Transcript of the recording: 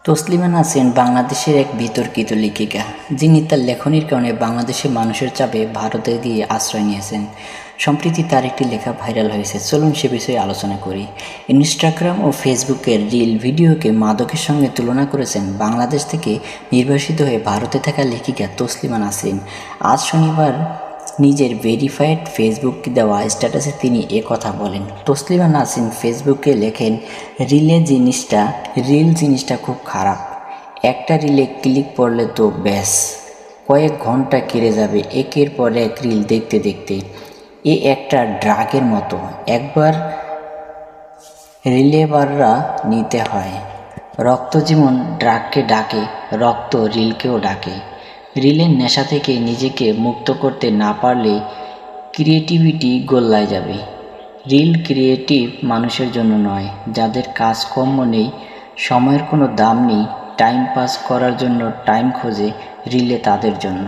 তসলিমা নাসরিন বাংলাদেশের এক বিতর্কিত লেখিকা, যিনি তার লেখনীর কারণে বাংলাদেশের মানুষের চাপে ভারতে গিয়ে আশ্রয় নিয়েছেন। সম্প্রতি তার একটি লেখা ভাইরাল হয়েছে, চলুন সে বিষয়ে আলোচনা করি। ইনস্টাগ্রাম ও ফেসবুকের রিল ভিডিওকে মাদকের সঙ্গে তুলনা করেছেন বাংলাদেশ থেকে নির্বাসিত হয়ে ভারতে থাকা লেখিকা তসলিমা নাসরিন। আজ শনিবার নিজের ভেরিফাইড ফেসবুকে দেওয়া স্ট্যাটাসে তিনি কথা বলেন। তসলিমা নাসরিন ফেসবুকে লেখেন, রিল জিনিসটা খুব খারাপ। একটা রিলে ক্লিক পড়লে তো ব্যাস কয়েক ঘন্টা কেটে যাবে একের পর এক রিল দেখতে দেখতে। এ একটা ড্রাগের মতো, একবার রিলেবাররা নিতে হয়। রক্ত যেমন ড্রাগকে ডাকে, রক্ত রিলকেও ডাকে। রিলের নেশা থেকে নিজেকে মুক্ত করতে না পারলে ক্রিয়েটিভিটি গোল্লায় যাবে। রিল ক্রিয়েটিভ মানুষের জন্য নয়, যাদের কাজকর্ম নেই, সময়ের কোনো দাম নেই, টাইম পাস করার জন্য টাইম খোঁজে, রিলে তাদের জন্য।